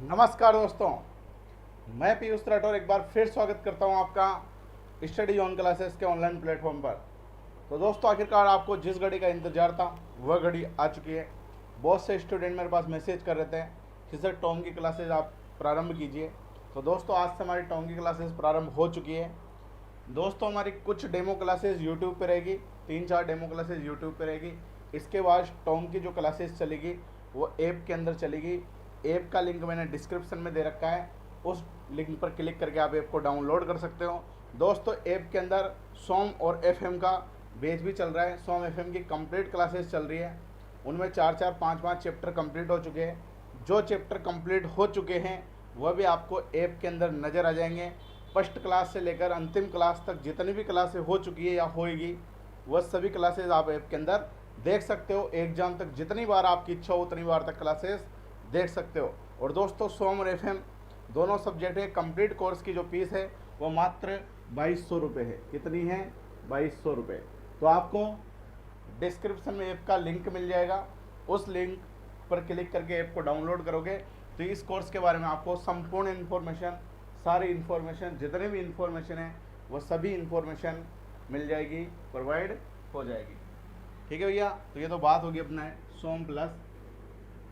नमस्कार दोस्तों, मैं पीयूष राठौर एक बार फिर स्वागत करता हूं आपका स्टडी ऑन क्लासेस के ऑनलाइन प्लेटफॉर्म पर। तो दोस्तों, आखिरकार आपको जिस घड़ी का इंतजार था वह घड़ी आ चुकी है। बहुत से स्टूडेंट मेरे पास मैसेज कर रहे थे कि सर टॉम की क्लासेस आप प्रारंभ कीजिए। तो दोस्तों, आज से हमारी टॉम की क्लासेस प्रारंभ हो चुकी है। दोस्तों, हमारी कुछ डेमो क्लासेस यूट्यूब पे रहेगी, 3-4 डेमो क्लासेस यूट्यूब पे रहेगी। इसके बाद टॉम की जो क्लासेस चलेगी वो ऐप के अंदर चलेगी। ऐप का लिंक मैंने डिस्क्रिप्शन में दे रखा है, उस लिंक पर क्लिक करके आप ऐप को डाउनलोड कर सकते हो। दोस्तों, ऐप के अंदर सोम और एफएम का बैच भी चल रहा है। सोम एफएम की कंप्लीट क्लासेस चल रही है, उनमें 4-4, 5-5 चैप्टर कंप्लीट हो चुके हैं। जो चैप्टर कंप्लीट हो चुके हैं वह भी आपको ऐप के अंदर नज़र आ जाएंगे। फर्स्ट क्लास से लेकर अंतिम क्लास तक जितनी भी क्लासेस हो चुकी है या होएगी वह सभी क्लासेस आप ऐप के अंदर देख सकते हो। एग्जाम तक जितनी बार आपकी इच्छा हो उतनी बार तक क्लासेस देख सकते हो। और दोस्तों, सोम और एफएम दोनों सब्जेक्ट है। कंप्लीट कोर्स की जो फीस है वो मात्र 2200 रुपये है। कितनी है? 2200 रुपये। तो आपको डिस्क्रिप्शन में ऐप का लिंक मिल जाएगा, उस लिंक पर क्लिक करके ऐप को डाउनलोड करोगे तो इस कोर्स के बारे में आपको संपूर्ण इन्फॉर्मेशन, सारी इन्फॉर्मेशन, जितने भी इन्फॉर्मेशन है वो सभी इन्फॉर्मेशन मिल जाएगी, प्रोवाइड हो जाएगी। ठीक है भैया। तो ये तो बात होगी अपना सोम प्लस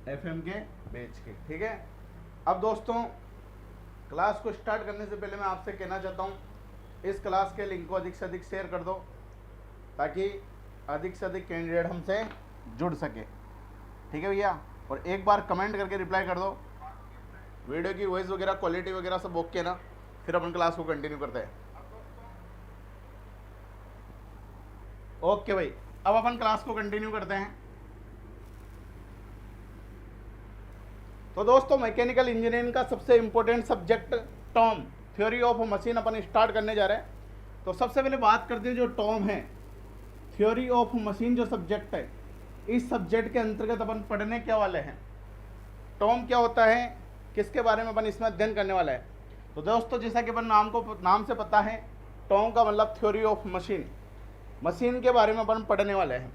एफएम के बैच की। ठीक है। अब दोस्तों, क्लास को स्टार्ट करने से पहले मैं आपसे कहना चाहता हूँ, इस क्लास के लिंक को अधिक से अधिक शेयर कर दो ताकि अधिक से अधिक कैंडिडेट हमसे जुड़ सके। ठीक है भैया। और एक बार कमेंट करके रिप्लाई कर दो, वीडियो की वॉइस वगैरह, क्वालिटी वगैरह सब ओके ना, फिर अपन क्लास को कंटिन्यू करते हैं। ओके भाई, अब अपन क्लास को कंटिन्यू करते हैं। तो दोस्तों, मैकेनिकल इंजीनियरिंग का सबसे important subject Tom, theory of machine upon start करने जा रहे हैं। तो सबसे पहले बात करते हैं जो टॉम है, थ्योरी ऑफ मशीन जो सब्जेक्ट है, इस सब्जेक्ट के अंतर्गत अपन पढ़ने क्या वाले हैं, टॉम क्या होता है, किसके बारे में अपन इसमें अध्ययन करने वाला है। तो दोस्तों, जैसा कि अपन नाम से पता है, टॉम का मतलब थ्योरी ऑफ मशीन, मशीन के बारे में अपन पढ़ने वाले हैं।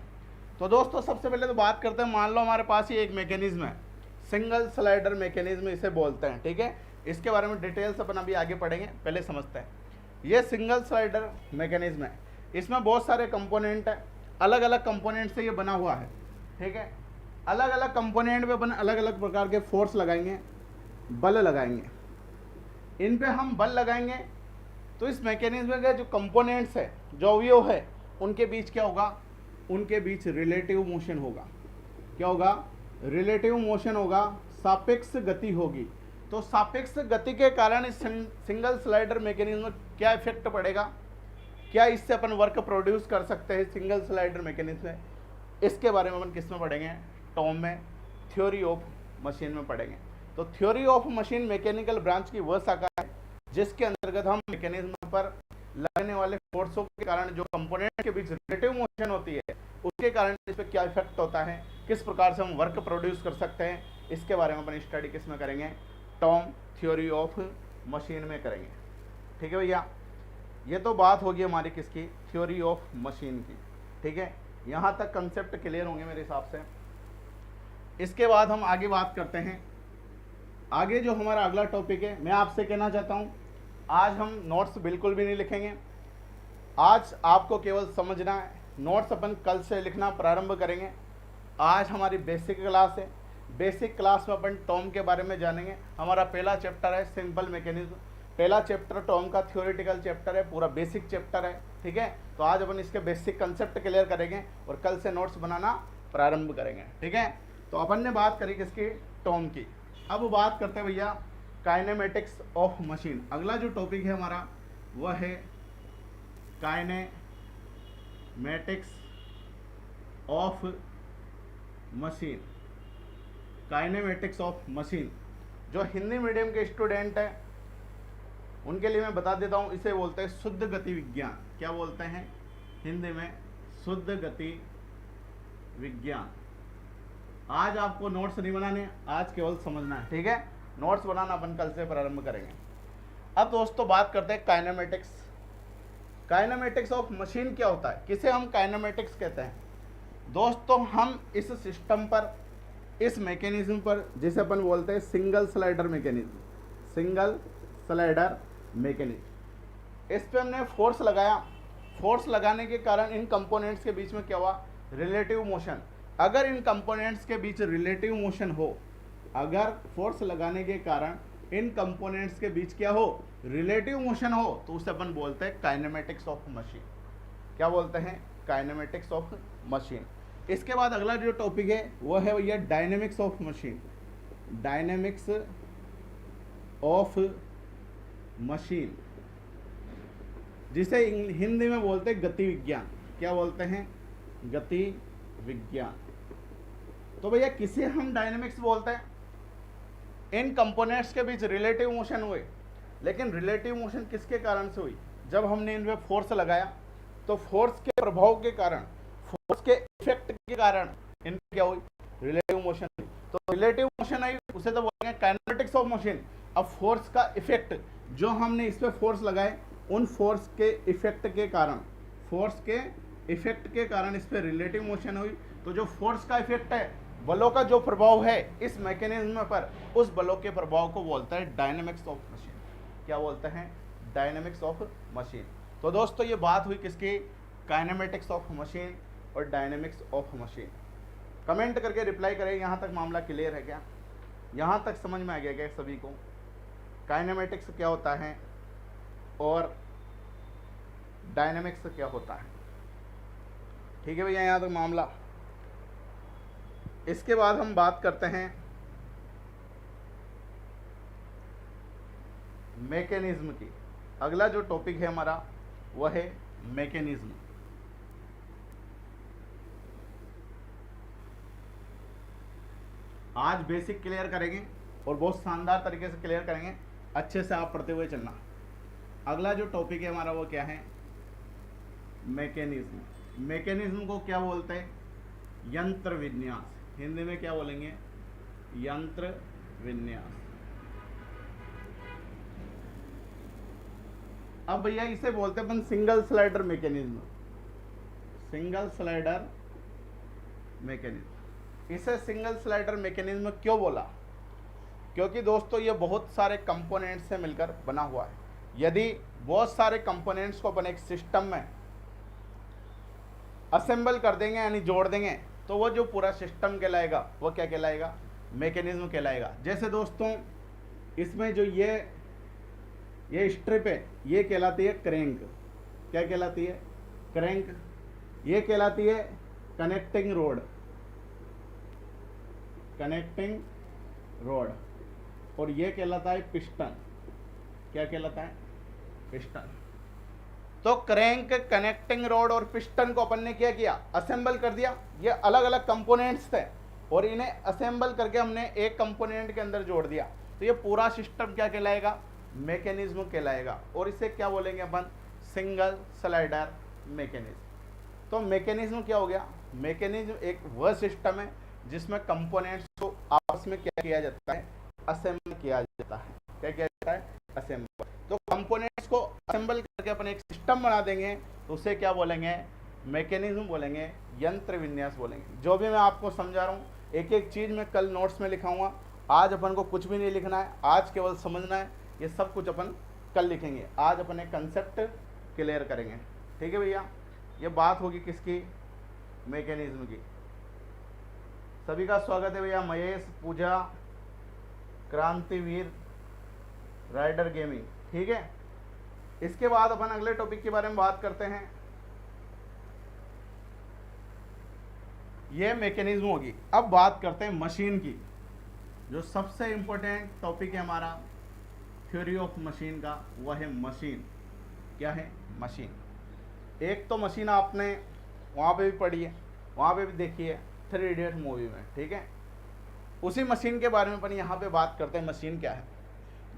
तो दोस्तों, सबसे पहले तो बात करते हैं, मान लो हमारे पास ही एक मैकेनिज्म है, सिंगल स्लाइडर मैकेनिज्म इसे बोलते हैं। ठीक है। इसके बारे में डिटेल्स अपन अभी आगे पढ़ेंगे, पहले समझते हैं। ये सिंगल स्लाइडर मैकेनिज्म है, इसमें बहुत सारे कंपोनेंट हैं, अलग अलग कंपोनेंट से ये बना हुआ है। ठीक है। अलग अलग कंपोनेंट पे अपन अलग अलग प्रकार के फोर्स लगाएंगे, बल लगाएंगे। इन पे हम बल लगाएंगे तो इस मैकेनिज्म के जो कंपोनेंट्स है, जो अवयव है, उनके बीच क्या होगा, उनके बीच रिलेटिव मोशन होगा। क्या होगा? रिलेटिव मोशन होगा, सापेक्ष गति होगी। तो सापेक्ष गति के कारण इस सिंगल स्लाइडर मैकेनिज्म में क्या इफेक्ट पड़ेगा, क्या इससे अपन वर्क प्रोड्यूस कर सकते हैं सिंगल स्लाइडर मैकेनिज्म में, इसके बारे में अपन किस में पढ़ेंगे, टॉम में, थ्योरी ऑफ मशीन में पढ़ेंगे। तो theory of machine mechanical branch की वह शाखा है जिसके अंतर्गत हम मैकेनिज्म पर लगने वाले फोर्सों के कारण जो कंपोनेंट के बीच रिलेटिव मोशन होती है उसके कारण इस पर क्या इफेक्ट होता है, किस प्रकार से हम वर्क प्रोड्यूस कर सकते हैं, इसके बारे में अपन स्टडी किस में करेंगे, टॉम थ्योरी ऑफ मशीन में करेंगे। ठीक है भैया। ये तो बात होगी हमारी किसकी, थ्योरी ऑफ मशीन की। ठीक है। यहाँ तक कंसेप्ट क्लियर होंगे मेरे हिसाब से। इसके बाद हम आगे बात करते हैं। आगे जो हमारा अगला टॉपिक है, मैं आपसे कहना चाहता हूँ, आज हम नोट्स बिल्कुल भी नहीं लिखेंगे। आज आपको केवल समझना है, नोट्स अपन कल से लिखना प्रारंभ करेंगे। आज हमारी बेसिक क्लास है, बेसिक क्लास में अपन टॉम के बारे में जानेंगे। हमारा पहला चैप्टर है सिंपल मैकेनिज्म, पहला चैप्टर टॉम का थ्योरेटिकल चैप्टर है, पूरा बेसिक चैप्टर है। ठीक है। तो आज अपन इसके बेसिक कंसेप्ट क्लियर करेंगे और कल से नोट्स बनाना प्रारंभ करेंगे। ठीक है। तो अपन ने बात करी किसकी, टॉम की। अब बात करते हैं भैया काइनेमेटिक्स ऑफ मशीन। अगला जो टॉपिक है हमारा वह है kinematics of machine. Kinematics of machine, जो हिंदी मीडियम के स्टूडेंट हैं उनके लिए मैं बता देता हूँ, इसे बोलते हैं शुद्ध गति विज्ञान। क्या बोलते हैं हिंदी में? शुद्ध गति विज्ञान। आज आपको नोट्स नहीं बनाने, आज केवल समझना है। ठीक है। नोट्स बनाना अपन कल से प्रारंभ करेंगे। अब दोस्तों, बात करते हैं काइनेमेटिक्स। काइनेमेटिक्स ऑफ मशीन क्या होता है, किसे हम काइनेमेटिक्स कहते हैं। दोस्तों, हम इस सिस्टम पर इस मैकेनिज्म पर, जिसे अपन बोलते हैं single slider mechanism, single slider mechanism, इस पे हमने फोर्स लगाया। फोर्स लगाने के कारण इन कंपोनेंट्स के बीच में क्या हुआ, रिलेटिव मोशन। अगर इन कंपोनेंट्स के बीच रिलेटिव मोशन हो, अगर फोर्स लगाने के कारण इन कंपोनेंट्स के बीच क्या हो, रिलेटिव मोशन हो, तो उसे अपन बोलते हैं काइनेमेटिक्स ऑफ मशीन। क्या बोलते हैं, काइनेमेटिक्स ऑफ मशीन। इसके बाद अगला जो टॉपिक है वो है भैया dynamics of machine. Dynamics of machine, जिसे हिंदी में बोलते हैं गति विज्ञान। क्या बोलते हैं, गति विज्ञान। तो भैया किसे हम डायनेमिक्स बोलते हैं, इन कंपोनेंट्स के बीच रिलेटिव मोशन हुए, लेकिन रिलेटिव मोशन किसके कारण से हुई, जब हमने इन पे फोर्स लगाया, तो फोर्स के प्रभाव के कारण, फोर्स के इफेक्ट के कारण इन क्या हुई, रिलेटिव मोशन हुई। तो रिलेटिव मोशन आई, उसे तो बोलेंगे काइनेमेटिक्स ऑफ मशीन। अब फोर्स का इफेक्ट, जो हमने इस पे फोर्स लगाए, उन फोर्स के इफेक्ट के कारण, फोर्स के इफेक्ट के कारण इस पे रिलेटिव मोशन हुई। तो जो फोर्स का इफेक्ट है, बलों का जो प्रभाव है इस मैकेनिज्म पर, उस बलों के प्रभाव को बोलता है डायनेमिक्स ऑफ मशीन। क्या बोलते हैं, डायनेमिक्स ऑफ मशीन। तो दोस्तों ये बात हुई किसकी, काइनेमेटिक्स ऑफ मशीन और डायनेमिक्स ऑफ मशीन। कमेंट करके रिप्लाई करें, यहाँ तक मामला क्लियर है क्या, यहाँ तक समझ में आ गया क्या सभी को, काइनेमेटिक्स क्या होता है और डायनेमिक्स क्या होता है। ठीक है भैया, यहाँ तक मामला। इसके बाद हम बात करते हैं मैकेनिज्म की। अगला जो टॉपिक है हमारा वह है मैकेनिज्म। आज बेसिक क्लियर करेंगे और बहुत शानदार तरीके से क्लियर करेंगे, अच्छे से आप पढ़ते हुए चलना। अगला जो टॉपिक है हमारा वो क्या है, मैकेनिज्म। मैकेनिज्म को क्या बोलते हैं, यंत्र विन्यास। हिंदी में क्या बोलेंगे, यंत्र विन्यास। अब भैया इसे बोलते हैं अपन single slider mechanism, single slider mechanism. इसे सिंगल स्लाइडर मैकेनिज्म क्यों बोला, क्योंकि दोस्तों ये बहुत सारे कंपोनेंट्स से मिलकर बना हुआ है। यदि बहुत सारे कंपोनेंट्स को अपन एक सिस्टम में असेंबल कर देंगे, यानी जोड़ देंगे, तो वो जो पूरा सिस्टम कहलाएगा वो क्या कहलाएगा, मैकेनिज्म कहलाएगा। जैसे दोस्तों इसमें जो ये स्ट्रिप है, ये कहलाती है क्रैंक। क्या कहलाती है, क्रैंक। ये कहलाती है कनेक्टिंग रोड, कनेक्टिंग रोड। और ये कहलाता है पिस्टन। क्या कहलाता है, पिस्टन। तो क्रैंक, कनेक्टिंग रोड और पिस्टन को अपन ने क्या किया, असेंबल कर दिया। ये अलग अलग कंपोनेंट्स थे और इन्हें असेंबल करके हमने एक कंपोनेंट के अंदर जोड़ दिया। तो ये पूरा सिस्टम क्या कहलाएगा, मैकेनिज्म कहलाएगा। और इसे क्या बोलेंगे अपन, सिंगल स्लाइडर मैकेनिज्म। तो मैकेनिज्म क्या हो गया, मैकेनिज्म एक वह सिस्टम है जिसमें कंपोनेंट्स को आपस में क्या किया जाता है, असेंबल किया जाता है। क्या किया जाता है, असेंबल। तो कंपोनेंट्स को असेंबल करके अपन एक सिस्टम बना देंगे, तो उसे क्या बोलेंगे, मैकेनिज्म बोलेंगे, यंत्र विन्यास बोलेंगे। जो भी मैं आपको समझा रहा हूँ, एक एक चीज़ मैं कल नोट्स में लिखाऊंगा। आज अपन को कुछ भी नहीं लिखना है, आज केवल समझना है। ये सब कुछ अपन कल लिखेंगे। आज अपन एक कंसेप्ट क्लियर करेंगे। ठीक है भैया, ये बात होगी किसकी, मैकेनिज्म की। सभी का स्वागत है भैया, महेश, पूजा, क्रांतिवीर, राइडर गेमिंग। ठीक है, इसके बाद अपन अगले टॉपिक के बारे में बात करते हैं। ये मैकेनिज्म होगी। अब बात करते हैं मशीन की, जो सबसे इंपॉर्टेंट टॉपिक है हमारा थ्योरी ऑफ मशीन का, वह है मशीन। क्या है, मशीन। एक तो मशीन आपने वहाँ पे भी पढ़ी है, वहाँ पे भी देखी है, 3 इडियट मूवी में। ठीक है, उसी मशीन के बारे में अपन यहाँ पे बात करते हैं। मशीन क्या है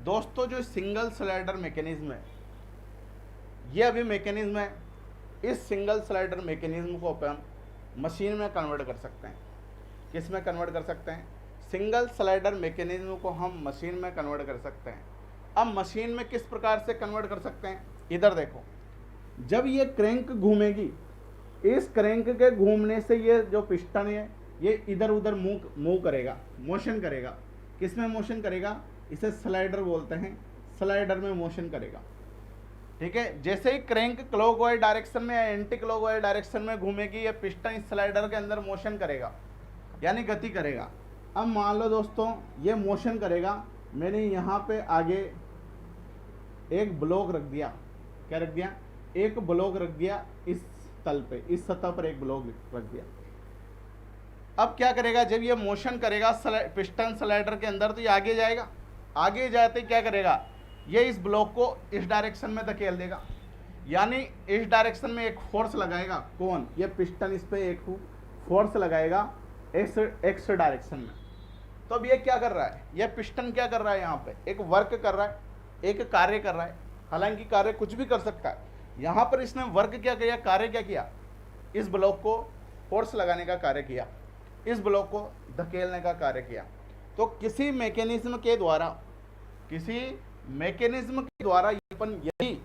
दोस्तों, जो सिंगल स्लाइडर मैकेनिज्म है, ये अभी मैकेनिज्म है। इस सिंगल स्लाइडर मैकेनिज्म को अपन मशीन में कन्वर्ट कर सकते हैं। किस में कन्वर्ट कर सकते हैं, सिंगल स्लाइडर मैकेनिज्म को हम मशीन में कन्वर्ट कर सकते हैं। अब मशीन में किस प्रकार से कन्वर्ट कर सकते हैं, इधर देखो। जब ये क्रैंक घूमेगी, इस क्रैंक के घूमने से ये जो पिस्टन है ये इधर उधर मूव करेगा, मोशन करेगा। किस में मोशन करेगा? इसे स्लाइडर बोलते हैं, स्लाइडर में मोशन करेगा। ठीक है, जैसे ही क्रैंक क्लॉकवाइज डायरेक्शन में या एंटी क्लॉकवाइज डायरेक्शन में घूमेगी, ये पिस्टन इस स्लाइडर के अंदर मोशन करेगा, यानी गति करेगा। अब मान लो दोस्तों ये मोशन करेगा, मैंने यहाँ पे आगे एक ब्लॉक रख दिया। क्या रख दिया? एक ब्लॉक रख दिया इस तल पे, इस सतह पर एक ब्लॉक रख दिया। अब क्या करेगा? जब ये मोशन करेगा पिस्टन स्लाइडर के अंदर, तो ये आगे जाएगा। आगे जाते ही क्या करेगा? ये इस ब्लॉक को इस डायरेक्शन में धकेल देगा, यानी इस डायरेक्शन में एक फोर्स लगाएगा। कौन? ये पिस्टन इस पे एक फोर्स लगाएगा एक्स डायरेक्शन में। तो अब ये क्या कर रहा है? ये पिस्टन क्या कर रहा है? यहाँ पे एक वर्क कर रहा है, एक कार्य कर रहा है। हालांकि कार्य कुछ भी कर सकता है, यहाँ पर इसने वर्क क्या किया, कार्य क्या किया? इस ब्लॉक को फोर्स लगाने का कार्य किया, इस ब्लॉक को धकेलने का कार्य किया। तो किसी मैकेनिज्म के द्वारा अपन यदि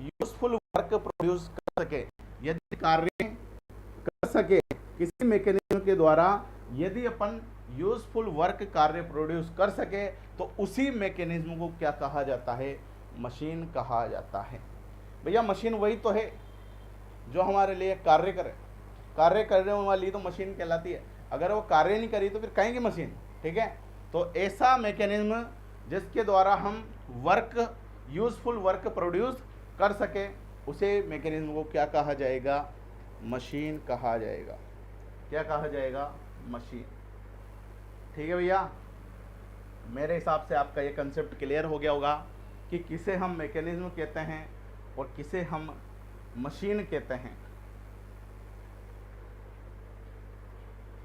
यूजफुल वर्क प्रोड्यूस कर सके, यदि कार्य कर सके, किसी मैकेनिज्म के द्वारा यदि अपन यूजफुल वर्क कार्य प्रोड्यूस कर सके, तो उसी मैकेनिज्म को क्या कहा जाता है? मशीन कहा जाता है। भैया मशीन वही तो है जो हमारे लिए कार्य करे, कार्य करने वाली तो मशीन कहलाती है। अगर वो कार्य नहीं करी तो फिर कहेंगे मशीन। ठीक है, तो ऐसा मैकेनिज्म जिसके द्वारा हम वर्क, यूजफुल वर्क प्रोड्यूस कर सके, उसे मैकेनिज्म को क्या कहा जाएगा? मशीन कहा जाएगा। क्या कहा जाएगा? मशीन। ठीक है भैया, मेरे हिसाब से आपका ये कंसेप्ट क्लियर हो गया होगा कि किसे हम मैकेनिज्म कहते हैं और किसे हम मशीन कहते हैं।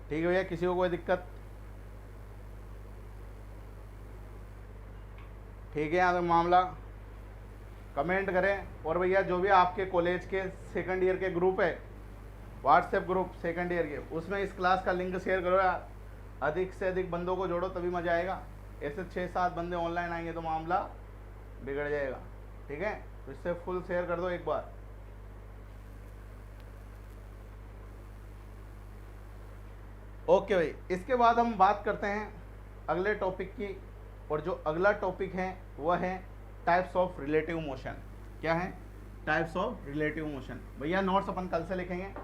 ठीक है भैया, किसी को कोई दिक्कत? ठीक है, यहाँ मामला कमेंट करें। और भैया जो भी आपके कॉलेज के सेकंड ईयर के ग्रुप है, व्हाट्सएप ग्रुप सेकंड ईयर के, उसमें इस क्लास का लिंक शेयर करो यार। अधिक से अधिक बंदों को जोड़ो, तभी मजा आएगा। ऐसे 6-7 बंदे ऑनलाइन आएंगे तो मामला बिगड़ जाएगा। ठीक है, तो इससे फुल शेयर कर दो एक बार। ओके भाई, इसके बाद हम बात करते हैं अगले टॉपिक की, और जो अगला टॉपिक है वह है टाइप्स ऑफ रिलेटिव मोशन। क्या है? Types of relative motion. भैया नोट्स अपन कल से लिखेंगे,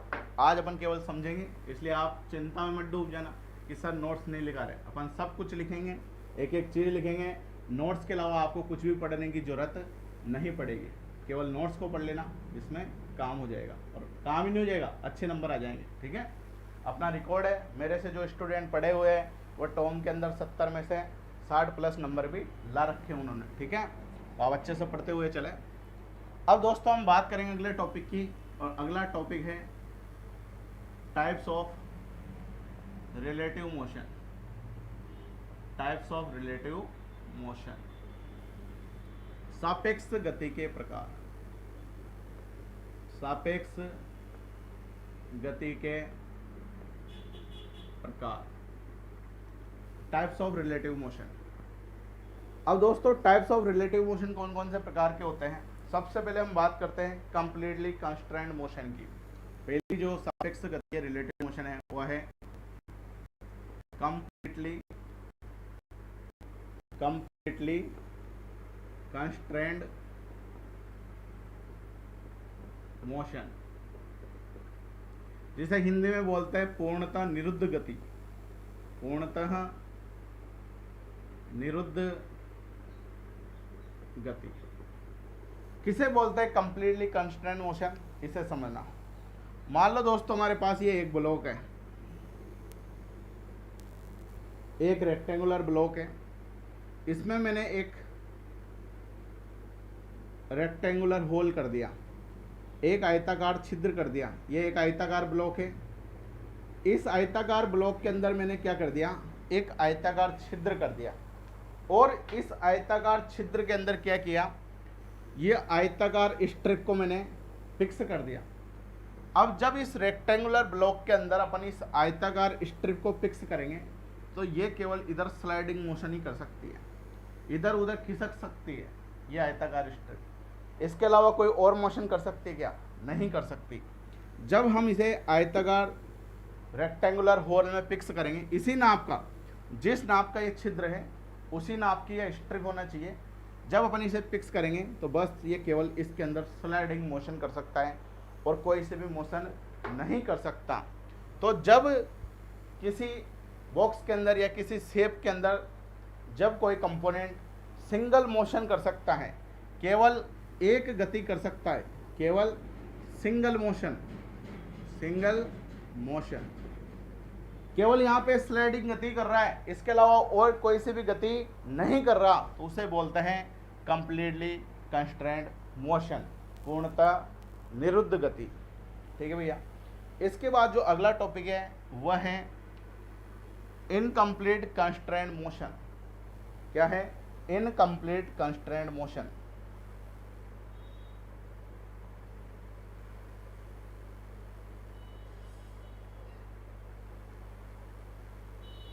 आज अपन केवल समझेंगे, इसलिए आप चिंता में मत डूब जाना कि सर नोट्स नहीं लिखा रहे। अपन सब कुछ लिखेंगे, एक एक चीज़ लिखेंगे। नोट्स के अलावा आपको कुछ भी पढ़ने की ज़रूरत नहीं पड़ेगी, केवल नोट्स को पढ़ लेना, इसमें काम हो जाएगा। और काम ही नहीं हो जाएगा, अच्छे नंबर आ जाएंगे। ठीक है, अपना रिकॉर्ड है, मेरे से जो स्टूडेंट पढ़े हुए हैं वो टॉम के अंदर 70 में से 60+ नंबर भी ला रखे उन्होंने। ठीक है, आप अच्छे से पढ़ते हुए चले। अब दोस्तों हम बात करेंगे अगले टॉपिक की, और अगला टॉपिक है types of relative motion. Types of relative motion, सापेक्ष गति के प्रकार। सापेक्ष गति के प्रकार, टाइप्स ऑफ रिलेटिव मोशन। अब दोस्तों टाइप्स ऑफ रिलेटिव मोशन कौन कौन से प्रकार के होते हैं? सबसे पहले हम बात करते हैं कंप्लीटली कंस्ट्रेंड मोशन की। पहली जो सापेक्ष गति रिलेटिव मोशन है वह है कंप्लीटली कंस्ट्रेंड मोशन, जिसे हिंदी में बोलते हैं पूर्णतः निरुद्ध गति। पूर्णतः निरुद्ध गति किसे बोलते हैं? Completely constraint motion. इसे समझना। मान लो दोस्तों हमारे पास ये एक ब्लॉक है, एक रेक्टेंगुलर ब्लॉक है, इसमें मैंने एक रेक्टेंगुलर होल कर दिया, एक आयताकार छिद्र कर दिया। ये एक आयताकार ब्लॉक है, इस आयताकार ब्लॉक के अंदर मैंने क्या कर दिया? एक आयताकार छिद्र कर दिया, और इस आयताकार छिद्र के अंदर क्या किया? ये आयताकार स्ट्रिप को मैंने फिक्स कर दिया। अब जब इस रेक्टेंगुलर ब्लॉक के अंदर अपन इस आयताकार स्ट्रिप को फिक्स करेंगे, तो ये केवल इधर स्लाइडिंग मोशन ही कर सकती है, इधर उधर खिसक सकती है ये आयताकार स्ट्रिप। इसके अलावा कोई और मोशन कर सकती है क्या? नहीं कर सकती। जब हम इसे आयताकार रेक्टेंगुलर होल में फिक्स करेंगे, इसी नाप का, जिस नाप का ये छिद्र है उसी नाप की यह स्ट्रिप होना चाहिए। जब अपन इसे फिक्स करेंगे तो बस ये केवल इसके अंदर स्लाइडिंग मोशन कर सकता है और कोई से भी मोशन नहीं कर सकता। तो जब किसी बॉक्स के अंदर या किसी शेप के अंदर जब कोई कंपोनेंट सिंगल मोशन कर सकता है, केवल एक गति कर सकता है, केवल सिंगल मोशन, सिंगल मोशन, केवल यहाँ पे स्लाइडिंग गति कर रहा है, इसके अलावा और कोई सी भी गति नहीं कर रहा, तो उसे बोलते हैं कंप्लीटली कंस्ट्रेंड मोशन, पूर्णतः निरुद्ध गति। ठीक है भैया। इसके बाद जो अगला टॉपिक है वह है इनकम्प्लीट कंस्ट्रेंड मोशन। क्या है? Incomplete constrained motion.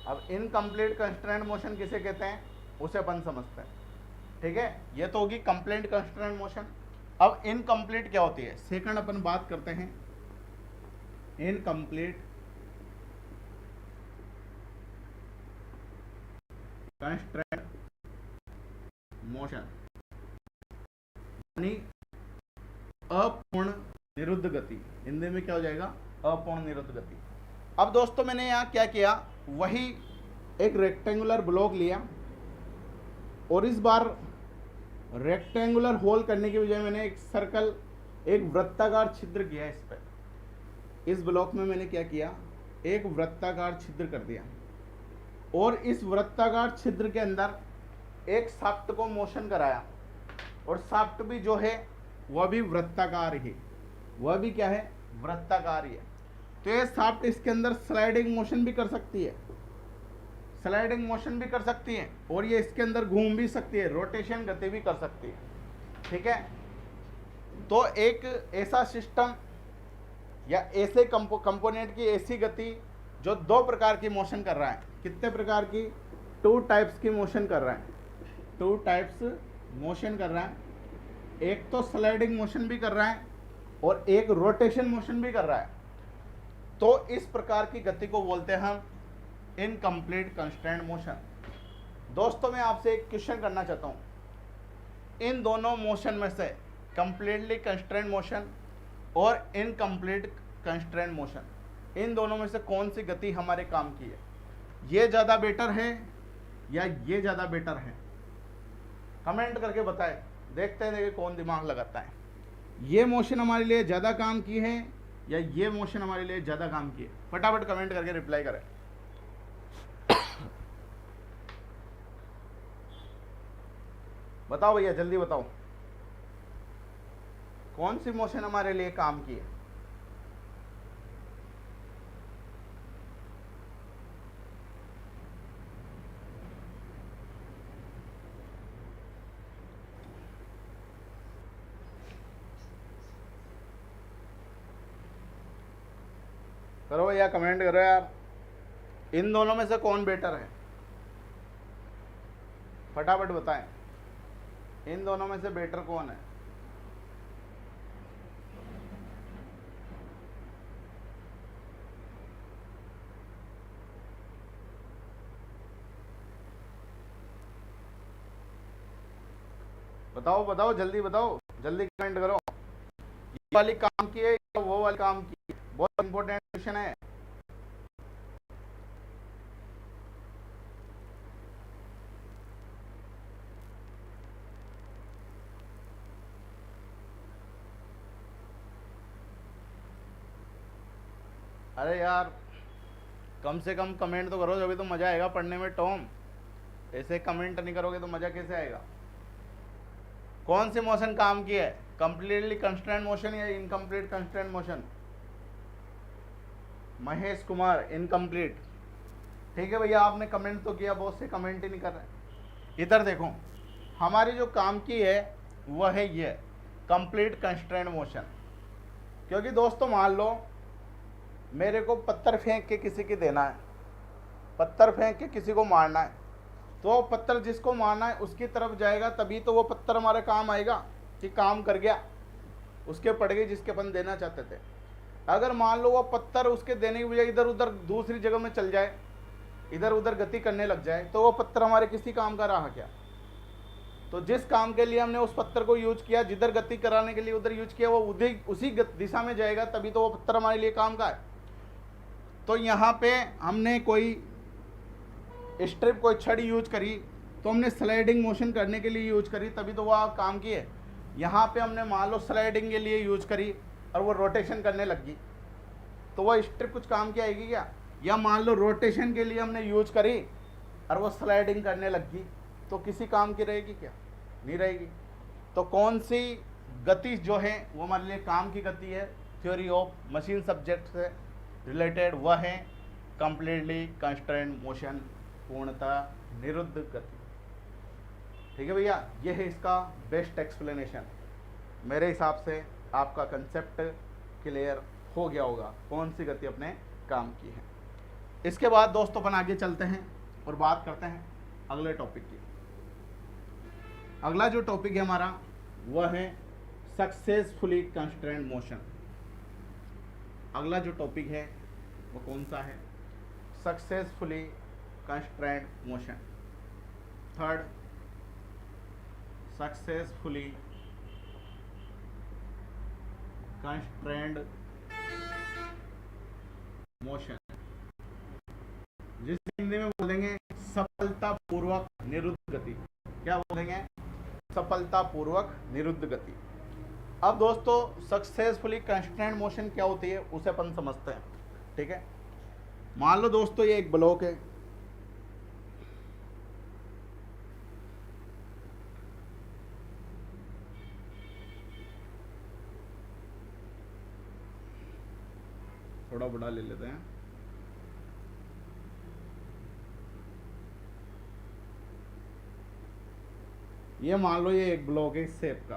अब इनकम्प्लीट कंस्ट्रेंट मोशन किसे कहते हैं उसे अपन समझते हैं। ठीक है, ये तो होगी कंप्लीट कंस्ट्रेंट मोशन। अब इनकम्प्लीट क्या होती है, सेकंड अपन बात करते हैं इनकम्प्लीट कंस्ट्रेंट मोशन, यानी अपूर्ण निरुद्ध गति। हिंदी में क्या हो जाएगा? अपूर्ण निरुद्ध गति। अब दोस्तों मैंने यहाँ क्या किया, वही एक रेक्टेंगुलर ब्लॉक लिया और इस बार रेक्टेंगुलर होल करने की बजाय मैंने एक सर्कल, एक वृत्ताकार छिद्र किया इस पर। इस ब्लॉक में मैंने क्या किया, एक वृत्ताकार छिद्र कर दिया और इस वृत्ताकार छिद्र के अंदर एक शाफ्ट को मोशन कराया और शाफ्ट भी जो है वह भी वृत्ताकार ही, वह भी क्या है? वृत्ताकार ही है। तो ये शाफ्ट इसके अंदर स्लाइडिंग मोशन भी कर सकती है, स्लाइडिंग मोशन भी कर सकती है और ये इसके अंदर घूम भी सकती है, रोटेशन गति भी कर सकती है। ठीक है, तो एक ऐसा सिस्टम या ऐसे कंपोनेंट की ऐसी गति जो दो प्रकार की मोशन कर रहा है। कितने प्रकार की? 2 टाइप्स की मोशन कर रहा है, 2 टाइप्स मोशन कर रहा है। एक तो स्लाइडिंग मोशन भी कर रहा है और एक रोटेशन मोशन भी कर रहा है। तो इस प्रकार की गति को बोलते हैं हम इनकम्प्लीट कंस्ट्रेंट मोशन। दोस्तों मैं आपसे एक क्वेश्चन करना चाहता हूँ, इन दोनों मोशन में से कंप्लीटली कंस्ट्रेंट मोशन और इनकम्प्लीट कंस्ट्रेंट मोशन, इन दोनों में से कौन सी गति हमारे काम की है? ये ज़्यादा बेटर है या ये ज़्यादा बेटर है? कमेंट करके बताएं, देखते हैं कौन दिमाग लगाता है। ये मोशन हमारे लिए ज़्यादा काम की है या ये मोशन हमारे लिए ज़्यादा काम की है? फटाफट कमेंट करके रिप्लाई करें। बताओ भैया, जल्दी बताओ, कौन सी मोशन हमारे लिए काम की है? करो भैया, कमेंट करो यार, इन दोनों में से कौन बेटर है? फटाफट बताएं, इन दोनों में से बेटर कौन है? बताओ बताओ, जल्दी बताओ, जल्दी कमेंट करो। ये वाली काम की है या वो वाली काम की है? बहुत इंपॉर्टेंट क्वेश्चन है। अरे यार, कम से कम कमेंट तो करो, जब भी तो मज़ा आएगा पढ़ने में टॉम। ऐसे कमेंट नहीं करोगे तो मज़ा कैसे आएगा? कौन सी मोशन काम की है, कंप्लीटली कंस्ट्रेंट मोशन या incomplete constraint motion? Mahesh Kumar, incomplete. ठीक है भैया, आपने कमेंट तो किया, बहुत से कमेंट ही नहीं कर रहे। इधर देखो, हमारी जो काम की है वह है ये कंप्लीट कंस्ट्रेंट मोशन। क्योंकि दोस्तों मान लो मेरे को पत्थर फेंक के किसी की देना है, पत्थर फेंक के किसी को मारना है, तो पत्थर जिसको मारना है उसकी तरफ जाएगा, तभी तो वो पत्थर हमारे काम आएगा कि काम कर गया, उसके पड़ गई जिसके अपन देना चाहते थे। अगर मान लो वो पत्थर उसके देने की बजाय इधर उधर दूसरी जगह में चल जाए, इधर उधर गति करने लग जाए, तो वो पत्थर हमारे किसी काम का रहा क्या? तो जिस काम के लिए हमने उस पत्थर को यूज किया, जिधर गति कराने के लिए उधर यूज किया, वो उसी दिशा में जाएगा, तभी तो वो पत्थर हमारे लिए काम का है। तो यहाँ पे हमने कोई स्ट्रिप, कोई छड़ी यूज करी, तो हमने स्लाइडिंग मोशन करने के लिए यूज करी, तभी तो वह काम की है। यहाँ पे हमने मान लो स्लाइडिंग के लिए यूज करी और वो रोटेशन करने लग गई, तो वह स्ट्रिप कुछ काम की आएगी क्या? या मान लो रोटेशन के लिए हमने यूज करी और वो स्लाइडिंग करने लग गई, तो किसी काम की रहेगी क्या? नहीं रहेगी। तो कौन सी गति जो है वो हमारे लिए काम की गति है, थ्योरी ऑफ मशीन सब्जेक्ट से रिलेटेड, वह है कंप्लीटली कंस्ट्रेंट मोशन, पूर्णतः निरुद्ध गति। ठीक है भैया, ये है इसका बेस्ट एक्सप्लेनेशन। मेरे हिसाब से आपका कंसेप्ट क्लियर हो गया होगा, कौन सी गति अपने काम की है। इसके बाद दोस्तों अपन आगे चलते हैं और बात करते हैं अगले टॉपिक की। अगला जो टॉपिक है हमारा वह है सक्सेसफुली कंस्ट्रेंट मोशन। अगला जो टॉपिक है वो कौन सा है? Successfully constraint motion. Third, successfully constraint motion, जिसे हिंदी में बोलेंगे सफलतापूर्वक निरुद्ध गति। क्या बोलेंगे? सफलतापूर्वक निरुद्ध गति। अब दोस्तों सक्सेसफुली कंस्ट्रेंट मोशन क्या होती है उसे अपन समझते हैं। ठीक है, मान लो दोस्तों ये एक ब्लॉक है, थोड़ा बड़ा ले लेते हैं। ये मान लो ये एक ब्लॉक है इस शेप का।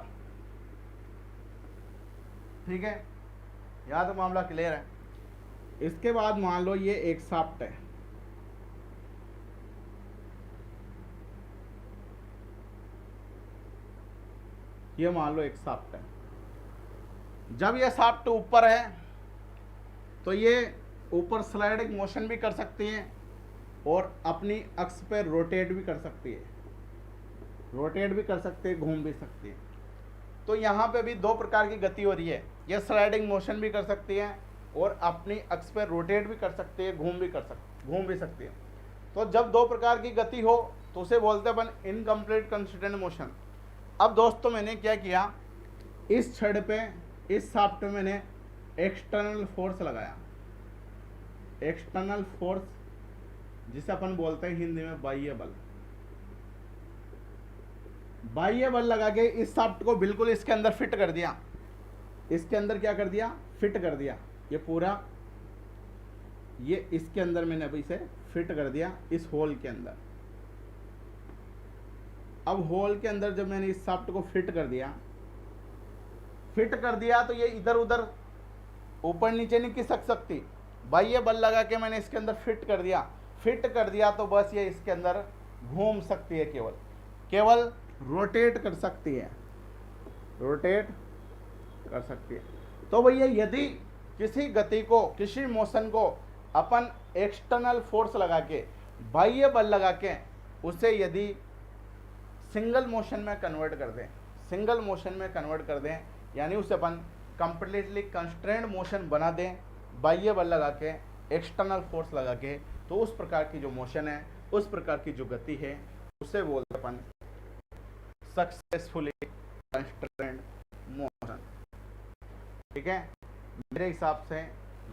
ठीक है, यहाँ तो मामला क्लियर है। इसके बाद मान लो ये एक शाफ्ट है, ये मान लो एक शाफ्ट है। जब ये शाफ्ट ऊपर है तो ये ऊपर स्लाइडिंग मोशन भी कर सकती है और अपनी अक्ष पर रोटेट भी कर सकती है, रोटेट भी कर सकते हैं, घूम भी सकती है। तो यहाँ पे भी दो प्रकार की गति हो रही है, ये स्लाइडिंग मोशन भी कर सकती है और अपनी अक्ष पर रोटेट भी कर सकती है, घूम भी सकती है। तो जब दो प्रकार की गति हो तो उसे बोलते हैं अपन इनकम्प्लीट कंस्ट्रेंट मोशन। अब दोस्तों मैंने क्या किया, इस छड़ पे, इस शाफ्ट पे मैंने एक्सटर्नल फोर्स लगाया, एक्सटर्नल फोर्स जिसे अपन बोलते हैं हिंदी में बाह्य बल। बाह्य बल लगा के इस शाफ्ट को बिल्कुल इसके अंदर फिट कर दिया। इसके अंदर क्या कर दिया? फिट कर दिया। ये पूरा ये इसके अंदर मैंने अभी इसे फिट कर दिया, इस होल के अंदर। अब होल के अंदर जब मैंने इस शाफ्ट को फिट कर दिया तो ये इधर उधर ऊपर नीचे नहीं खिसक सकती। बाह्य बल लगा के मैंने इसके अंदर फिट कर दिया तो बस ये इसके अंदर घूम सकती है, केवल रोटेट कर सकती है, रोटेट कर सकती है। तो भैया यदि किसी गति को, किसी मोशन को अपन एक्सटर्नल फोर्स लगा के, बाह्य बल लगा के उसे यदि सिंगल मोशन में कन्वर्ट कर दें, यानी उसे अपन कंप्लीटली कंस्ट्रेंट मोशन बना दें बाह्य बल लगा के, एक्सटर्नल फोर्स लगा के, तो उस प्रकार की जो मोशन है, उस प्रकार की जो गति है, उसे बोलते अपन सक्सेसफुली कंस्ट्रेंट मोशन। ठीक है, मेरे हिसाब से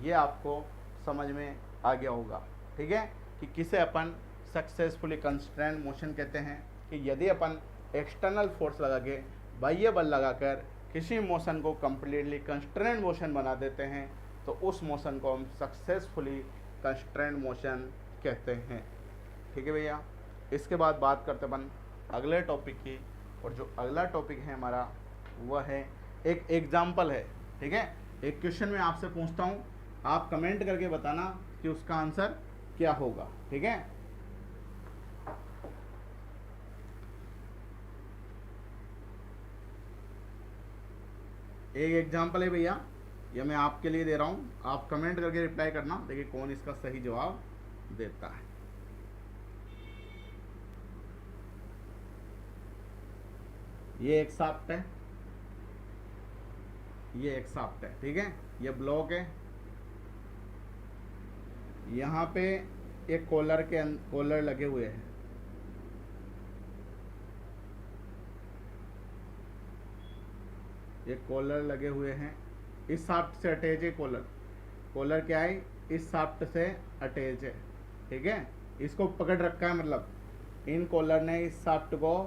ये आपको समझ में आ गया होगा। ठीक है, कि किसे अपन सक्सेसफुली कंस्ट्रेंट मोशन कहते हैं, कि यदि अपन एक्सटर्नल फोर्स लगा के, बाह्य बल लगाकर किसी मोशन को कंप्लीटली कंस्ट्रेंट मोशन बना देते हैं तो उस मोशन को हम सक्सेसफुली कंस्ट्रेंट मोशन कहते हैं। ठीक है भैया, इसके बाद बात करते अपन अगले टॉपिक की, और जो अगला टॉपिक है हमारा वह है एक एग्जाम्पल है। ठीक है, एक क्वेश्चन मैं आपसे पूछता हूँ, आप कमेंट करके बताना कि उसका आंसर क्या होगा। ठीक है, एक एग्जाम्पल है भैया, ये मैं आपके लिए दे रहा हूँ, आप कमेंट करके रिप्लाई करना, देखिए कौन इसका सही जवाब देता है। ये एक शाफ्ट है, ये एक शाफ्ट है, ठीक है, ये ब्लॉक है, यहाँ पे एक कॉलर के कॉलर लगे हुए हैं, ये कॉलर लगे हुए हैं, इस शाफ्ट से अटैच है कॉलर, कॉलर क्या है, इस शाफ्ट से अटैच है, ठीक है, इसको पकड़ रखा है, मतलब इन कॉलर ने इस शाफ्ट को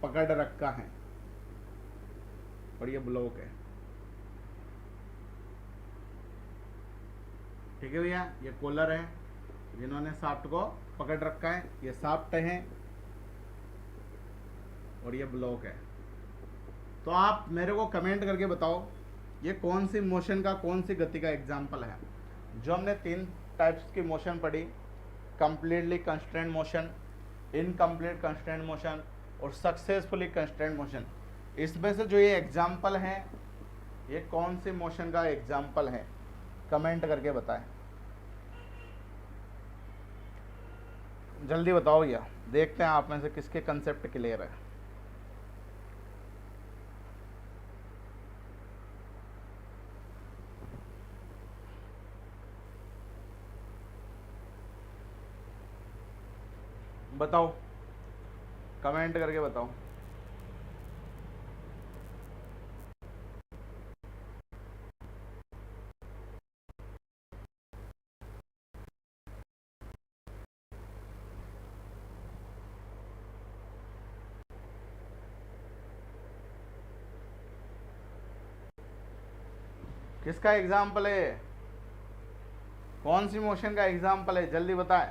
पकड़ रखा है, और ये ब्लॉक है, ठीक है भैया। ये कॉलर है जिन्होंने शाफ्ट को पकड़ रखा है, ये शाफ्ट है और ये ब्लॉक है। तो आप मेरे को कमेंट करके बताओ ये कौन सी मोशन का, कौन सी गति का एग्जाम्पल है। जो हमने 3 टाइप्स की मोशन पढ़ी, completely constraint motion, incomplete constraint motion और सक्सेसफुली कंस्ट्रेंट मोशन, इसमें से जो ये एग्जाम्पल हैं ये कौन सी मोशन का एग्जाम्पल है, कमेंट करके बताएं, जल्दी बताओ भैया, देखते हैं आप में से किसके कंसेप्ट क्लियर है। बताओ, कमेंट करके बताओ। किसका एग्जाम्पल है, कौन सी मोशन का एग्जाम्पल है, जल्दी बताएं।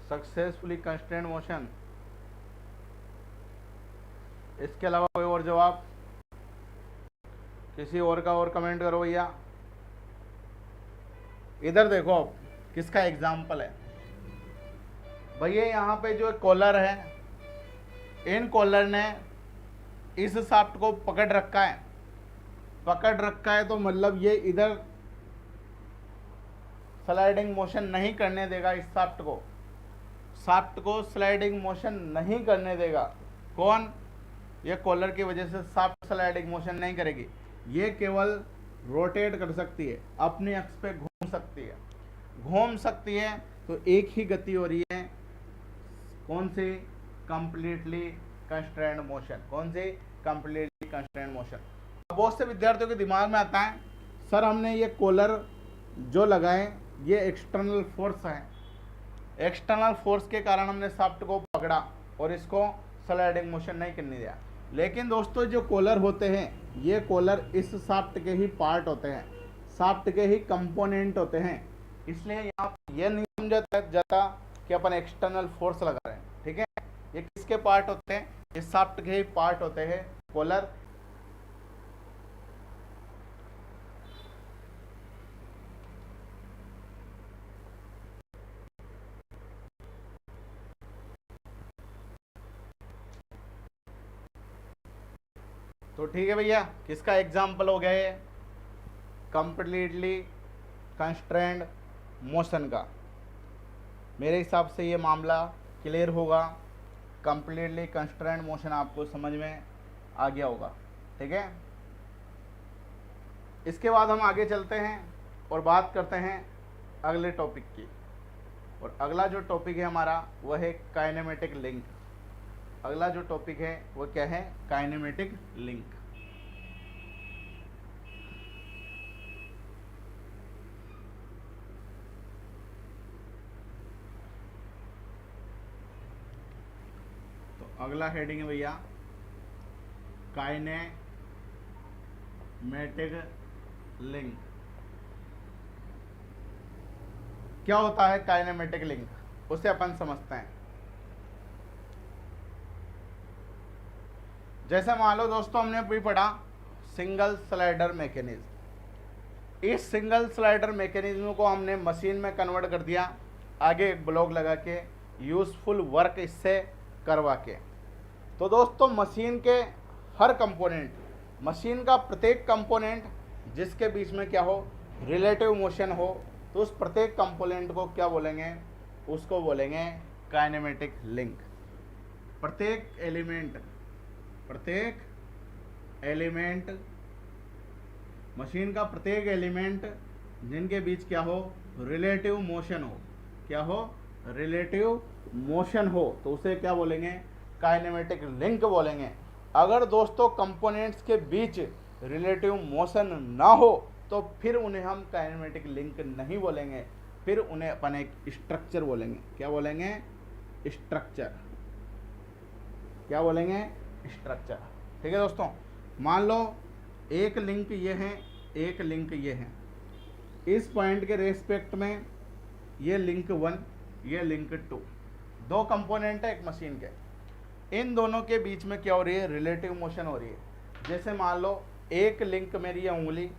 सक्सेसफुली कंस्ट्रेंट मोशन, इसके अलावा कोई और जवाब, किसी और का और कमेंट करो भैया। इधर देखो आप, किसका एग्जाम्पल है भैया, यहाँ पे जो कॉलर है, इन कॉलर ने इस शाफ्ट को पकड़ रखा है, पकड़ रखा है तो मतलब ये इधर स्लाइडिंग मोशन नहीं करने देगा, इस शाफ्ट को स्लाइडिंग मोशन नहीं करने देगा। कौन, ये कॉलर की वजह से शाफ्ट स्लाइडिंग मोशन नहीं करेगी, ये केवल रोटेट कर सकती है, अपने अक्ष पे घूम सकती है, तो एक ही गति हो रही है, कौन सी, कंप्लीटली कंस्ट्रेंट मोशन, कौन सी, कंप्लीटली कंस्ट्रेंट मोशन। बहुत से विद्यार्थियों के दिमाग में आता है सर हमने ये कॉलर जो लगाए ये एक्सटर्नल फोर्स है, एक्सटर्नल फोर्स के कारण हमने शाफ्ट को पकड़ा और इसको स्लाइडिंग मोशन नहीं करने दिया। लेकिन दोस्तों जो कॉलर होते हैं ये कॉलर इस शाफ्ट के ही पार्ट होते हैं, शाफ्ट के ही कंपोनेंट होते हैं, इसलिए यहाँ ये नहीं समझा जाता कि अपन एक्सटर्नल फोर्स लगा रहे हैं, ठीक है। ये किसके पार्ट होते हैं, इस शाफ्ट के ही पार्ट होते हैं कॉलर। तो ठीक है भैया, किसका एग्जाम्पल हो गया ये, कंप्लीटली कंस्ट्रेंट मोशन का। मेरे हिसाब से ये मामला क्लियर होगा, कंप्लीटली कंस्ट्रेंट मोशन आपको समझ में आ गया होगा, ठीक है। इसके बाद हम आगे चलते हैं और बात करते हैं अगले टॉपिक की, और अगला जो टॉपिक है हमारा वह है काइनेमेटिक लिंक। अगला जो टॉपिक है वो क्या है, काइनेमेटिक लिंक। तो अगला हेडिंग है भैया काइनेमेटिक लिंक। क्या होता है काइनेमेटिक लिंक, उसे अपन समझते हैं। जैसे मान लो दोस्तों हमने अभी पढ़ा सिंगल स्लाइडर मैकेनिज्म, इस सिंगल स्लाइडर मैकेनिज्म को हमने मशीन में कन्वर्ट कर दिया, आगे एक ब्लॉक लगा के यूज़फुल वर्क इससे करवा के। तो दोस्तों मशीन के हर कंपोनेंट, मशीन का प्रत्येक कंपोनेंट जिसके बीच में क्या हो, रिलेटिव मोशन हो, तो उस प्रत्येक कंपोनेंट को क्या बोलेंगे, उसको बोलेंगे काइनेमेटिक लिंक। प्रत्येक एलिमेंट मशीन का प्रत्येक एलिमेंट जिनके बीच क्या हो, रिलेटिव मोशन हो, क्या हो, रिलेटिव मोशन हो, तो उसे क्या बोलेंगे, काइनेमेटिक लिंक बोलेंगे। अगर दोस्तों कंपोनेंट्स के बीच रिलेटिव मोशन ना हो तो फिर उन्हें हम काइनेमेटिक लिंक नहीं बोलेंगे, फिर उन्हें अपन एक स्ट्रक्चर बोलेंगे। क्या बोलेंगे, स्ट्रक्चर। क्या बोलेंगे, स्ट्रक्चर। ठीक है दोस्तों, मान लो एक लिंक ये है, एक लिंक ये है, इस पॉइंट के रेस्पेक्ट में ये लिंक 1, ये लिंक 2, दो कंपोनेंट है एक मशीन के, इन दोनों के बीच में क्या हो रही है, रिलेटिव मोशन हो रही है। जैसे मान लो एक लिंक मेरी ये उंगली,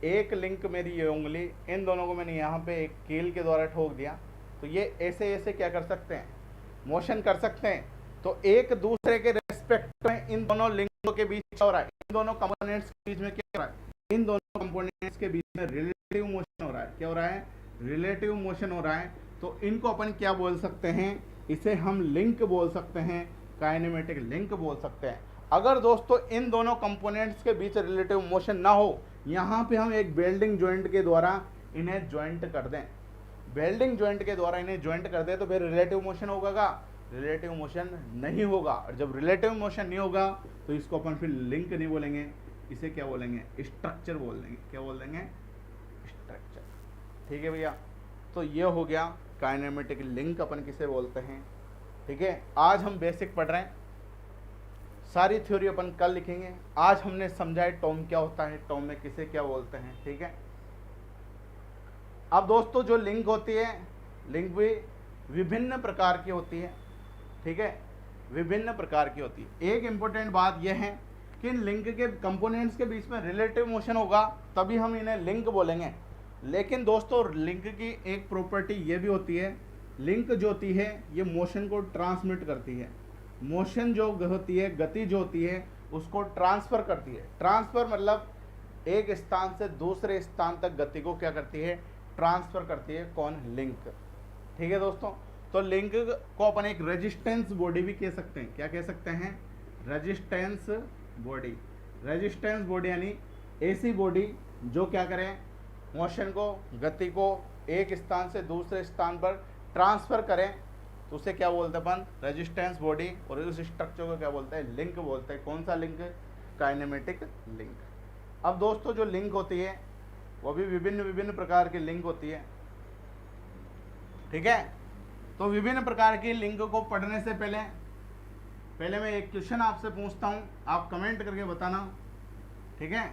एक लिंक मेरी ये उंगली, इन दोनों को मैंने यहाँ पे एक कील के द्वारा ठोक दिया, तो ये ऐसे ऐसे क्या कर सकते हैं, मोशन कर सकते हैं। तो एक दूसरे के रेस्पेक्ट में इन दोनों लिंकों के बीच क्या हो रहा है, इन दोनों कंपोनेंट्स के बीच में क्या हो रहा है, इन दोनों कंपोनेंट्स के बीच में रिलेटिव मोशन हो रहा है। क्या हो रहा है, रिलेटिव मोशन हो रहा है। तो इनको अपन क्या बोल सकते हैं, इसे हम लिंक बोल सकते हैं, काइनेमेटिक लिंक बोल सकते हैं। अगर दोस्तों इन दोनों कंपोनेंट्स के बीच रिलेटिव मोशन ना हो, यहाँ पे हम एक वेल्डिंग जॉइंट के द्वारा इन्हें जॉइंट कर दें, वेल्डिंग जॉइंट के द्वारा इन्हें जॉइंट कर दें, तो फिर रिलेटिव मोशन होगा का, रिलेटिव मोशन नहीं होगा। और जब रिलेटिव मोशन नहीं होगा तो इसको अपन फिर लिंक नहीं बोलेंगे, इसे क्या बोलेंगे, स्ट्रक्चर बोल देंगे। क्या बोल देंगे, स्ट्रक्चर। ठीक है भैया, तो ये हो गया काइनेमेटिक लिंक अपन किसे बोलते हैं। ठीक है, आज हम बेसिक पढ़ रहे हैं, सारी थ्योरी अपन कल लिखेंगे। आज हमने समझा है टॉम क्या होता है, टॉम में किसे क्या बोलते हैं। ठीक है, अब दोस्तों जो लिंक होती है, लिंक भी विभिन्न प्रकार की होती है। ठीक है, विभिन्न प्रकार की होती है। एक इंपॉर्टेंट बात यह है कि लिंक के कंपोनेंट्स के बीच में रिलेटिव मोशन होगा तभी हम इन्हें लिंक बोलेंगे। लेकिन दोस्तों लिंक की एक प्रॉपर्टी ये भी होती है, लिंक जो होती है ये मोशन को ट्रांसमिट करती है। मोशन जो होती है, गति जो होती है, उसको ट्रांसफ़र करती है। ट्रांसफ़र मतलब एक स्थान से दूसरे स्थान तक गति को क्या करती है, ट्रांसफ़र करती है। कौन, लिंक। ठीक है दोस्तों, तो लिंक को अपन एक रेजिस्टेंस बॉडी भी कह सकते हैं। क्या कह सकते हैं, रेजिस्टेंस बॉडी। रेजिस्टेंस बॉडी यानी ऐसी बॉडी जो क्या करें, मोशन को, गति को एक स्थान से दूसरे स्थान पर ट्रांसफ़र करें, तो उसे क्या बोलते हैं अपन, रेजिस्टेंस बॉडी। और उस स्ट्रक्चर को क्या बोलते हैं, लिंक बोलते हैं। कौन सा लिंक, काइनेमेटिक लिंक। अब दोस्तों जो लिंक होती है वो भी विभिन्न विभिन्न प्रकार की लिंक होती है। ठीक है, तो विभिन्न प्रकार की लिंक को पढ़ने से पहले मैं एक क्वेश्चन आपसे पूछता हूँ, आप कमेंट करके बताना। ठीक है,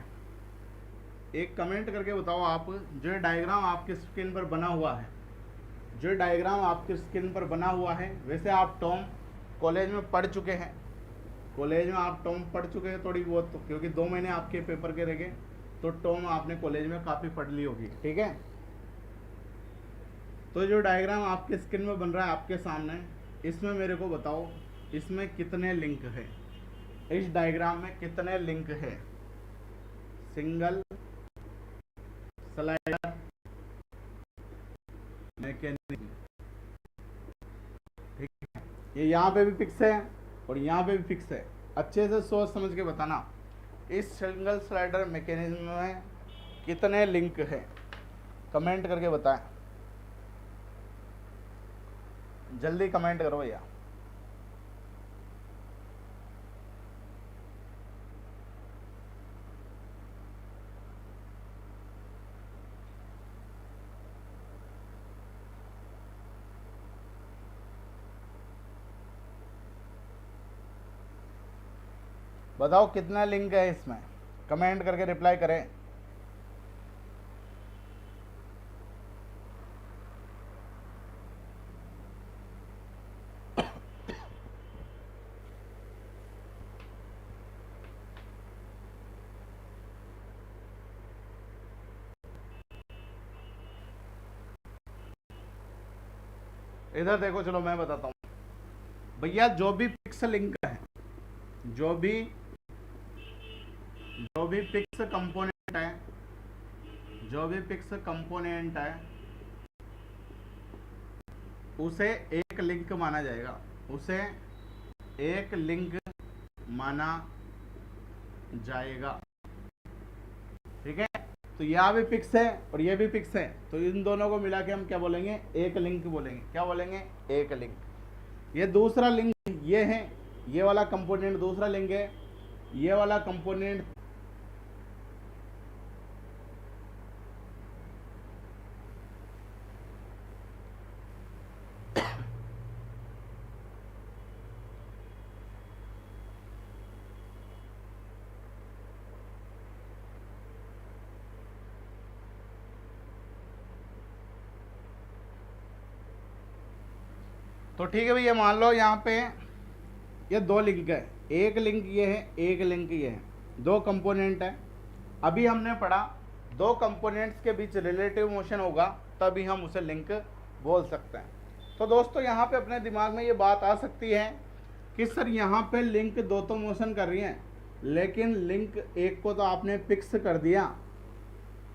एक कमेंट करके बताओ आप, जो डायग्राम आपके स्क्रीन पर बना हुआ है, जो डायग्राम आपके स्क्रीन पर बना हुआ है, वैसे आप टॉम कॉलेज में पढ़ चुके हैं, कॉलेज में आप टॉम पढ़ चुके हैं थोड़ी बहुत, तो क्योंकि 2 महीने आपके पेपर के रह गए, तो टॉम आपने कॉलेज में काफ़ी पढ़ ली होगी। ठीक है, तो जो डायग्राम आपके स्क्रीन में बन रहा है आपके सामने, इसमें मेरे को बताओ इसमें कितने लिंक है, इस डायग्राम में कितने लिंक है। Single slider mechanism. ठीक है, ये यहाँ पे भी फिक्स है और यहाँ पे भी फिक्स है। अच्छे से सोच समझ के बताना, इस सिंगल स्लाइडर मैकेनिज्म में कितने लिंक है, कमेंट करके बताएं, जल्दी कमेंट करो भैया। बताओ कितना लिंक है इसमें, कमेंट करके रिप्लाई करें। इधर देखो, चलो मैं बताता हूँ भैया। जो भी पिक्स लिंक है, जो भी पिक्स कंपोनेंट है, जो भी पिक्स कंपोनेंट है उसे एक लिंक माना जाएगा, उसे एक लिंक माना जाएगा। ठीक है, तो यहाँ भी पिक्स है और ये भी पिक्स है, तो इन दोनों को मिला के हम क्या बोलेंगे? एक लिंक बोलेंगे। क्या बोलेंगे? एक लिंक। ये दूसरा लिंक ये है, ये वाला कंपोनेंट दूसरा लिंक है, ये वाला कंपोनेंट तो ठीक है भैया, मान लो यहाँ पे ये दो लिंक है, एक लिंक ये है, एक लिंक ये है, दो कंपोनेंट है। अभी हमने पढ़ा दो कंपोनेंट्स के बीच रिलेटिव मोशन होगा तभी हम उसे लिंक बोल सकते हैं। तो दोस्तों यहाँ पे अपने दिमाग में ये बात आ सकती है कि सर यहाँ पे लिंक दो तो मोशन कर रही हैं, लेकिन लिंक एक को तो आपने फिक्स कर दिया,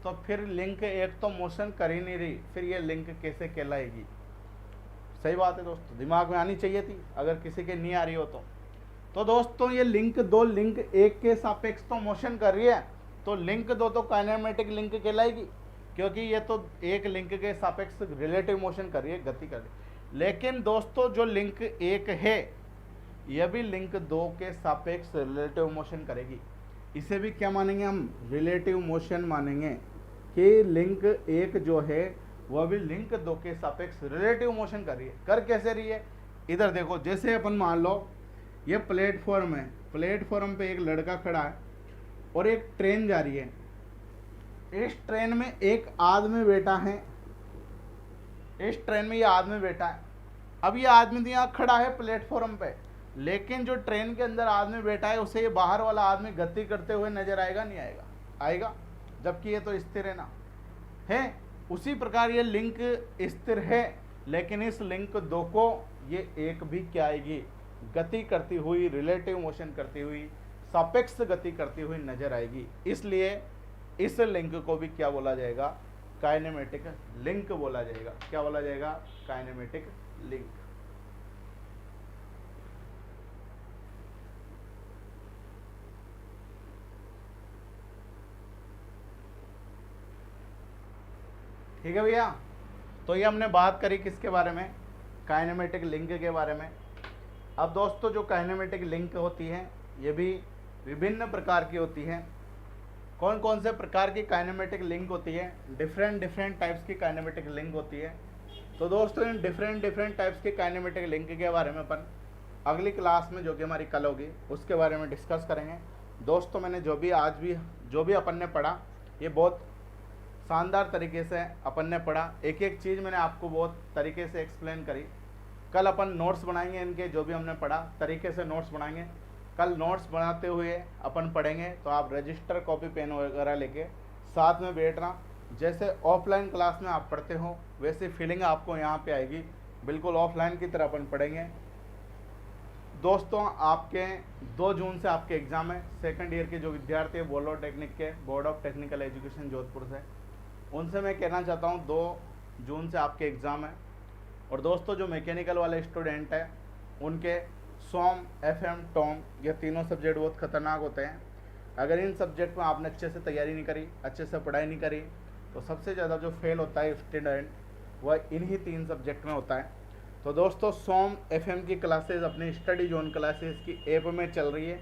तो फिर लिंक एक तो मोशन कर ही नहीं रही, फिर ये लिंक कैसे कहलाएगी? सही बात है दोस्तों, दिमाग में आनी चाहिए थी, अगर किसी के नहीं आ रही हो तो दोस्तों ये लिंक दो, लिंक एक के सापेक्ष तो मोशन कर रही है, तो लिंक दो तो काइनेमेटिक लिंक कहलाएगी, क्योंकि ये तो एक लिंक के सापेक्ष रिलेटिव मोशन कर रही है, गति कर रही है। लेकिन दोस्तों जो लिंक एक है यह भी लिंक दो के सापेक्ष रिलेटिव मोशन करेगी, इसे भी क्या मानेंगे हम? रिलेटिव मोशन मानेंगे, कि लिंक एक जो है वह भी लिंक दो के सापेक्ष रिलेटिव मोशन कर रही है। कर कैसे रही है? इधर देखो, जैसे अपन मान लो ये प्लेटफॉर्म है, प्लेटफॉर्म पे एक लड़का खड़ा है और एक ट्रेन जा रही है, इस ट्रेन में एक आदमी बैठा है, इस ट्रेन में ये आदमी बैठा है। अब ये आदमी तो यहाँ खड़ा है प्लेटफॉर्म पे, लेकिन जो ट्रेन के अंदर आदमी बैठा है उसे ये बाहर वाला आदमी गति करते हुए नजर आएगा? नहीं आएगा? आएगा, जबकि ये तो स्थिर है ना, है। उसी प्रकार ये लिंक स्थिर है, लेकिन इस लिंक दो को ये एक भी क्या आएगी? गति करती हुई, रिलेटिव मोशन करती हुई, सापेक्ष गति करती हुई नजर आएगी। इसलिए इस लिंक को भी क्या बोला जाएगा? काइनेमेटिक लिंक बोला जाएगा। क्या बोला जाएगा? Kinematic link. ठीक है भैया, तो ये हमने बात करी किसके बारे में? काइनेमेटिक लिंक के बारे में। अब दोस्तों जो काइनेमेटिक लिंक होती है ये भी विभिन्न प्रकार की होती है। कौन कौन से प्रकार की काइनेमेटिक लिंक होती है? डिफरेंट टाइप्स की काइनेमेटिक लिंक होती है। तो दोस्तों इन डिफरेंट टाइप्स के काइनेमेटिक लिंक के बारे में अपन अगली क्लास में, जो कि हमारी कल होगी, उसके बारे में डिस्कस करेंगे। दोस्तों मैंने जो भी अपन ने पढ़ा ये बहुत शानदार तरीके से अपन ने पढ़ा, एक एक चीज़ मैंने आपको बहुत तरीके से एक्सप्लेन करी। कल अपन नोट्स बनाएंगे इनके, जो भी हमने पढ़ा तरीके से नोट्स बनाएंगे। कल नोट्स बनाते हुए अपन पढ़ेंगे, तो आप रजिस्टर, कॉपी, पेन वगैरह लेके साथ में बैठना। जैसे ऑफलाइन क्लास में आप पढ़ते हो वैसी फीलिंग आपको यहाँ पे आएगी, बिल्कुल ऑफलाइन की तरह अपन पढ़ेंगे। दोस्तों आपके 2 जून से आपके एग्ज़ाम है। सेकंड ईयर के जो विद्यार्थी है पॉलिटेक्निक के, board of technical education Jodhpur से, उनसे मैं कहना चाहता हूँ 2 जून से आपके एग्ज़ाम है। और दोस्तों जो मैकेनिकल वाले स्टूडेंट हैं उनके सोम, एफएम, टॉम, ये तीनों सब्जेक्ट बहुत ख़तरनाक होते हैं। अगर इन सब्जेक्ट में आपने अच्छे से तैयारी नहीं करी, अच्छे से पढ़ाई नहीं करी, तो सबसे ज़्यादा जो फेल होता है स्टूडेंट वह इन्हीं 3 सब्जेक्ट में होता है। तो दोस्तों सोम, एफएम की क्लासेस अपनी स्टडी जोन क्लासेस की ऐप में चल रही है,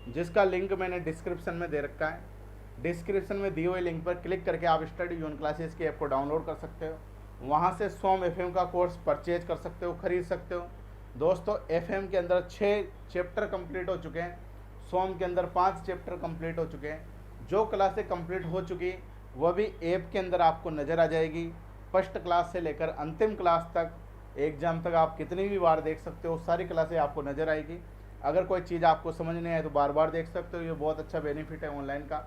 जिसका लिंक मैंने डिस्क्रिप्शन में दे रखा है। डिस्क्रिप्शन में दिए हुए लिंक पर क्लिक करके आप स्टडी जोन क्लासेस की ऐप को डाउनलोड कर सकते हो। वहाँ से सोम एफएम का कोर्स परचेज कर सकते हो, ख़रीद सकते हो। दोस्तों एफएम के अंदर 6 चैप्टर कंप्लीट हो चुके हैं, सोम के अंदर 5 चैप्टर कंप्लीट हो चुके हैं। जो क्लासें कंप्लीट हो चुकी वह भी ऐप के अंदर आपको नज़र आ जाएगी। फर्स्ट क्लास से लेकर अंतिम क्लास तक, एग्ज़ाम तक आप कितनी भी बार देख सकते हो, सारी क्लासें आपको नज़र आएगी। अगर कोई चीज़ आपको समझ नहीं आए तो बार बार देख सकते हो, ये बहुत अच्छा बेनिफिट है ऑनलाइन का।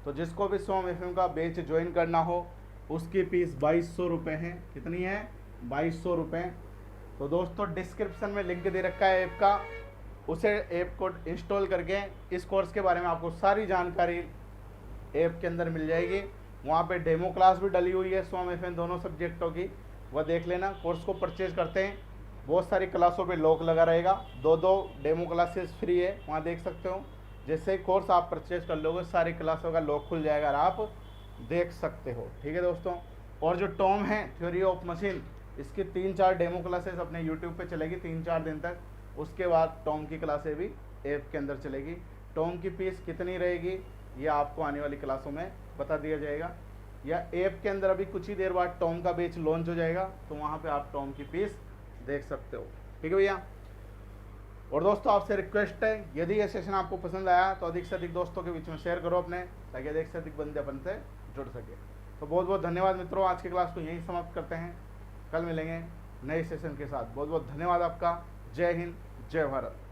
तो जिसको भी सोम एफएम का बैच ज्वाइन करना हो उसकी फीस 2200 रुपये है। कितनी है? 2200 रुपये। तो दोस्तों डिस्क्रिप्शन में लिंक दे रखा है ऐप का, उसे ऐप को इंस्टॉल करके इस कोर्स के बारे में आपको सारी जानकारी ऐप के अंदर मिल जाएगी। वहाँ पे डेमो क्लास भी डली हुई है SOM FN दोनों सब्जेक्टों की, वह देख लेना। कोर्स को परचेज करते हैं, बहुत सारी क्लासों पे लॉक लगा रहेगा, 2 डेमो क्लासेस फ्री है, वहाँ देख सकते हो। जैसे ही कोर्स आप परचेज कर लोगे सारी क्लासों का लॉक खुल जाएगा और आप देख सकते हो। ठीक है दोस्तों। और जो टॉम है थ्योरी ऑफ मशीन, इसकी 3-4 डेमो क्लासेस अपने यूट्यूब पे चलेगी 3-4 दिन तक। उसके बाद टॉम की क्लासें भी ऐप के अंदर चलेगी। टॉम की फीस कितनी रहेगी ये आपको आने वाली क्लासों में बता दिया जाएगा, या ऐप के अंदर अभी कुछ ही देर बाद टॉम का बैच लॉन्च हो जाएगा, तो वहाँ पे आप टॉम की फीस देख सकते हो। ठीक है भैया। और दोस्तों आपसे रिक्वेस्ट है, यदि ये सेशन आपको पसंद आया तो अधिक से अधिक दोस्तों के बीच में शेयर करो अपने, ताकि अधिक से अधिक बंदे अपन से जुड़ सके। तो बहुत बहुत धन्यवाद मित्रों, आज की क्लास को यहीं समाप्त करते हैं, कल मिलेंगे नए सेशन के साथ। बहुत बहुत धन्यवाद आपका। जय हिंद, जय भारत।